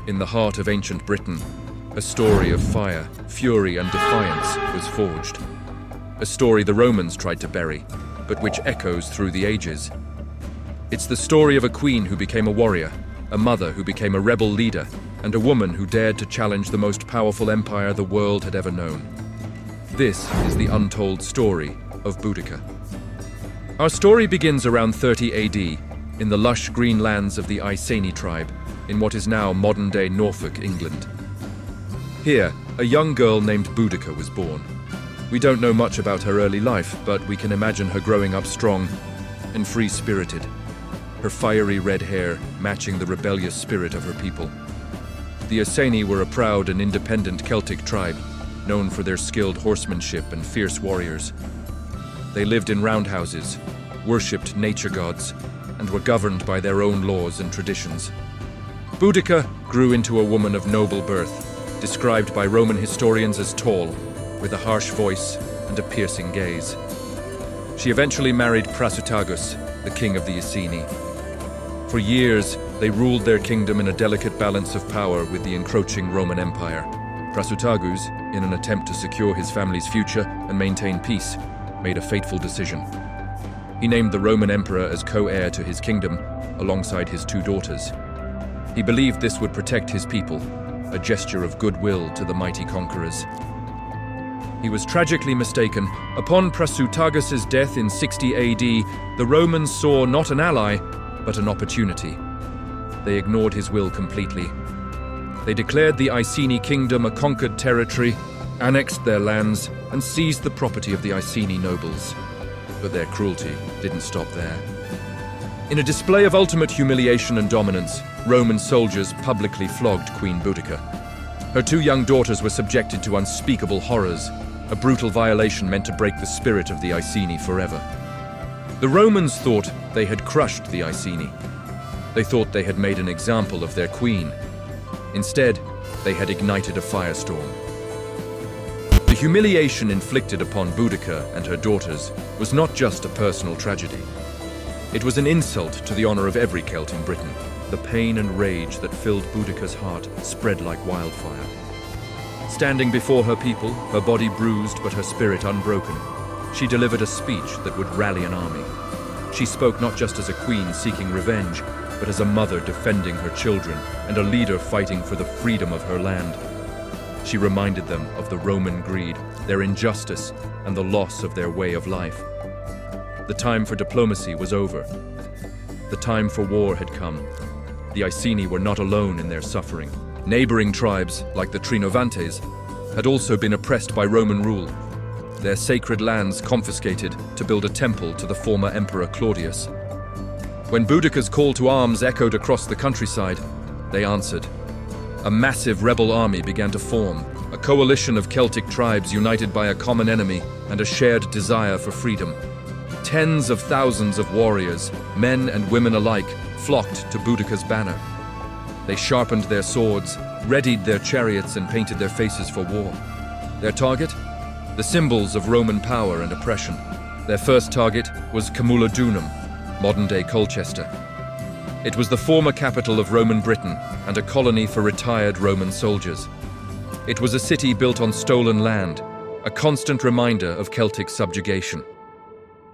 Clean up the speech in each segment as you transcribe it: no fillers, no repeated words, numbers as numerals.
In the heart of ancient Britain, a story of fire, fury, and defiance was forged. A story the Romans tried to bury, but which echoes through the ages. It's the story of a queen who became a warrior, a mother who became a rebel leader, and a woman who dared to challenge the most powerful empire the world had ever known. This is the untold story of Boudica. Our story begins around 30 AD, in the lush green lands of the Iceni tribe, in what is now modern-day Norfolk, England. Here, a young girl named Boudica was born. We don't know much about her early life, but we can imagine her growing up strong and free-spirited, her fiery red hair matching the rebellious spirit of her people. The Iceni were a proud and independent Celtic tribe, known for their skilled horsemanship and fierce warriors. They lived in roundhouses, worshipped nature gods, and were governed by their own laws and traditions. Boudica grew into a woman of noble birth, described by Roman historians as tall, with a harsh voice and a piercing gaze. She eventually married Prasutagus, the king of the Iceni. For years, they ruled their kingdom in a delicate balance of power with the encroaching Roman Empire. Prasutagus, in an attempt to secure his family's future and maintain peace, made a fateful decision. He named the Roman emperor as co-heir to his kingdom, alongside his two daughters. He believed this would protect his people, a gesture of goodwill to the mighty conquerors. He was tragically mistaken. Upon Prasutagus's death in 60 AD, the Romans saw not an ally, but an opportunity. They ignored his will completely. They declared the Iceni kingdom a conquered territory, annexed their lands, and seized the property of the Iceni nobles. But their cruelty didn't stop there. In a display of ultimate humiliation and dominance, Roman soldiers publicly flogged Queen Boudica. Her two young daughters were subjected to unspeakable horrors, a brutal violation meant to break the spirit of the Iceni forever. The Romans thought they had crushed the Iceni. They thought they had made an example of their queen. Instead, they had ignited a firestorm. The humiliation inflicted upon Boudica and her daughters was not just a personal tragedy. It was an insult to the honor of every Celt in Britain. The pain and rage that filled Boudica's heart spread like wildfire. Standing before her people, her body bruised but her spirit unbroken, she delivered a speech that would rally an army. She spoke not just as a queen seeking revenge, but as a mother defending her children and a leader fighting for the freedom of her land. She reminded them of the Roman greed, their injustice, and the loss of their way of life. The time for diplomacy was over. The time for war had come. The Iceni were not alone in their suffering. Neighboring tribes, like the Trinovantes, had also been oppressed by Roman rule, their sacred lands confiscated to build a temple to the former Emperor Claudius. When Boudica's call to arms echoed across the countryside, they answered. A massive rebel army began to form, a coalition of Celtic tribes united by a common enemy and a shared desire for freedom. Tens of thousands of warriors, men and women alike, flocked to Boudica's banner. They sharpened their swords, readied their chariots, and painted their faces for war. Their target? The symbols of Roman power and oppression. Their first target was Camulodunum, modern-day Colchester. It was the former capital of Roman Britain and a colony for retired Roman soldiers. It was a city built on stolen land, a constant reminder of Celtic subjugation.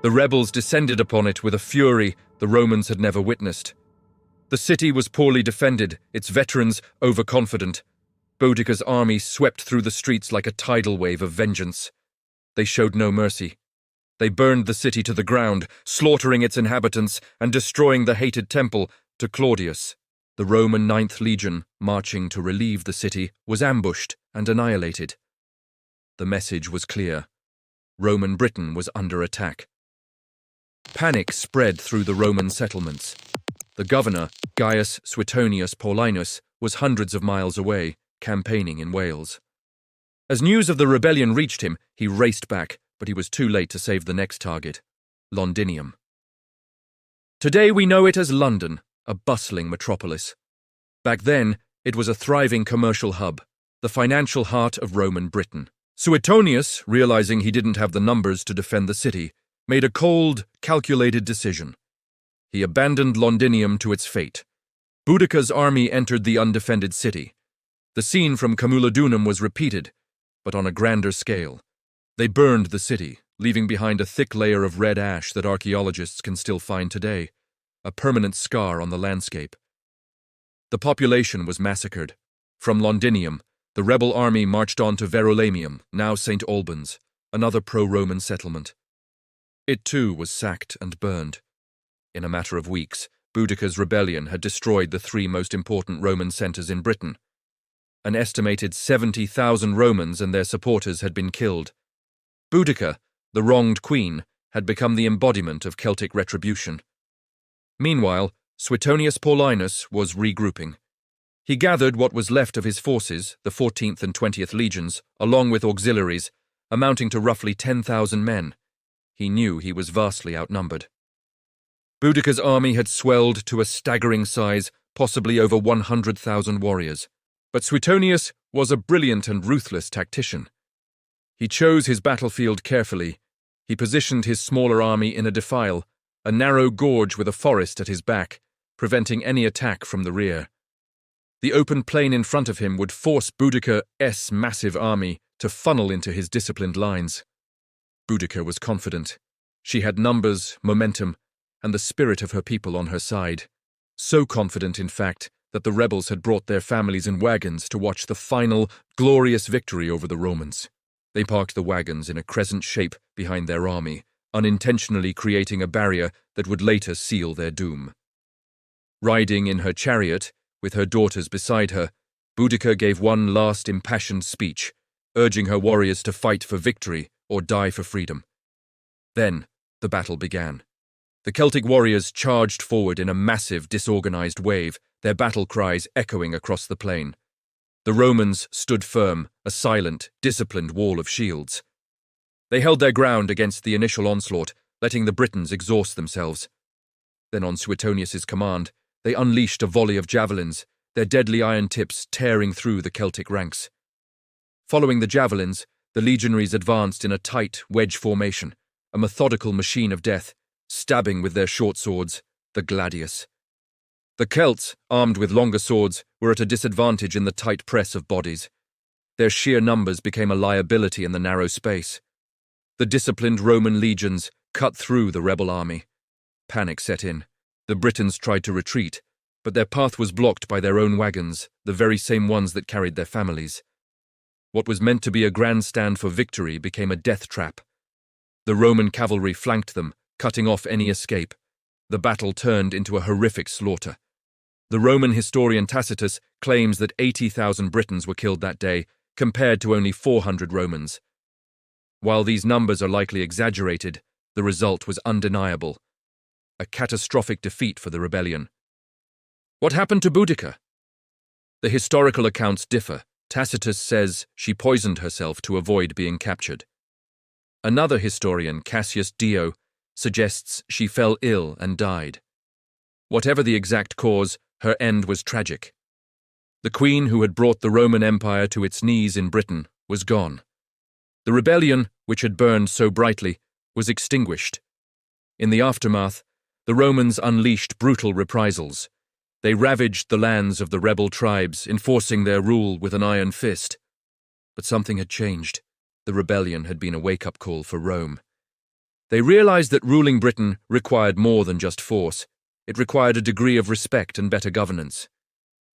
The rebels descended upon it with a fury the Romans had never witnessed. The city was poorly defended, its veterans overconfident. Boudica's army swept through the streets like a tidal wave of vengeance. They showed no mercy. They burned the city to the ground, slaughtering its inhabitants and destroying the hated temple to Claudius. The Roman 9th Legion, marching to relieve the city, was ambushed and annihilated. The message was clear. Roman Britain was under attack. Panic spread through the Roman settlements. The governor, Gaius Suetonius Paulinus, was hundreds of miles away, campaigning in Wales. As news of the rebellion reached him, he raced back, but he was too late to save the next target, Londinium. Today we know it as London, a bustling metropolis. Back then, it was a thriving commercial hub, the financial heart of Roman Britain. Suetonius, realizing he didn't have the numbers to defend the city, made a cold, calculated decision. He abandoned Londinium to its fate. Boudica's army entered the undefended city. The scene from Camulodunum was repeated, but on a grander scale. They burned the city, leaving behind a thick layer of red ash that archaeologists can still find today, a permanent scar on the landscape. The population was massacred. From Londinium, the rebel army marched on to Verulamium, now St. Albans, another pro-Roman settlement. It too was sacked and burned. In a matter of weeks, Boudica's rebellion had destroyed the three most important Roman centres in Britain. An estimated 70,000 Romans and their supporters had been killed. Boudica, the wronged queen, had become the embodiment of Celtic retribution. Meanwhile, Suetonius Paulinus was regrouping. He gathered what was left of his forces, the 14th and 20th legions, along with auxiliaries, amounting to roughly 10,000 men. He knew he was vastly outnumbered. Boudica's army had swelled to a staggering size, possibly over 100,000 warriors. But Suetonius was a brilliant and ruthless tactician. He chose his battlefield carefully. He positioned his smaller army in a defile, a narrow gorge with a forest at his back, preventing any attack from the rear. The open plain in front of him would force Boudica's massive army to funnel into his disciplined lines. Boudica was confident. She had numbers, momentum, and the spirit of her people on her side. So confident, in fact, that the rebels had brought their families in wagons to watch the final, glorious victory over the Romans. They parked the wagons in a crescent shape behind their army, unintentionally creating a barrier that would later seal their doom. Riding in her chariot, with her daughters beside her, Boudica gave one last impassioned speech, urging her warriors to fight for victory or die for freedom. Then, the battle began. The Celtic warriors charged forward in a massive, disorganized wave, their battle cries echoing across the plain. The Romans stood firm, a silent, disciplined wall of shields. They held their ground against the initial onslaught, letting the Britons exhaust themselves. Then, on Suetonius's command, they unleashed a volley of javelins, their deadly iron tips tearing through the Celtic ranks. Following the javelins, the legionaries advanced in a tight wedge formation, a methodical machine of death, stabbing with their short swords, the gladius. The Celts, armed with longer swords, were at a disadvantage in the tight press of bodies. Their sheer numbers became a liability in the narrow space. The disciplined Roman legions cut through the rebel army. Panic set in. The Britons tried to retreat, but their path was blocked by their own wagons, the very same ones that carried their families. What was meant to be a grandstand for victory became a death trap. The Roman cavalry flanked them, cutting off any escape. The battle turned into a horrific slaughter. The Roman historian Tacitus claims that 80,000 Britons were killed that day, compared to only 400 Romans. While these numbers are likely exaggerated, the result was undeniable. A catastrophic defeat for the rebellion. What happened to Boudica? The historical accounts differ. Tacitus says she poisoned herself to avoid being captured. Another historian, Cassius Dio, suggests she fell ill and died. Whatever the exact cause, her end was tragic. The queen who had brought the Roman Empire to its knees in Britain was gone. The rebellion, which had burned so brightly, was extinguished. In the aftermath, the Romans unleashed brutal reprisals. They ravaged the lands of the rebel tribes, enforcing their rule with an iron fist. But something had changed. The rebellion had been a wake-up call for Rome. They realized that ruling Britain required more than just force. It required a degree of respect and better governance.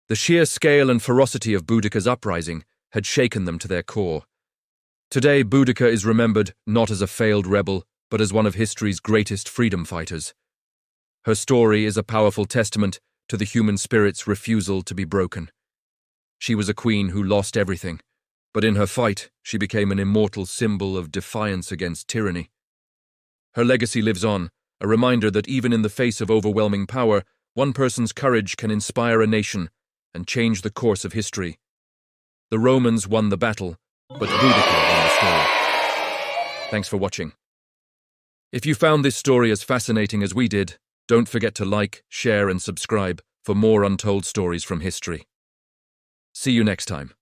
The sheer scale and ferocity of Boudica's uprising had shaken them to their core. Today, Boudica is remembered not as a failed rebel, but as one of history's greatest freedom fighters. Her story is a powerful testament to the human spirit's refusal to be broken. She was a queen who lost everything, but in her fight, she became an immortal symbol of defiance against tyranny. Her legacy lives on, a reminder that even in the face of overwhelming power, one person's courage can inspire a nation and change the course of history. The Romans won the battle, but Boudica won the story. Thanks for watching. If you found this story as fascinating as we did, don't forget to like, share, and subscribe for more untold stories from history. See you next time.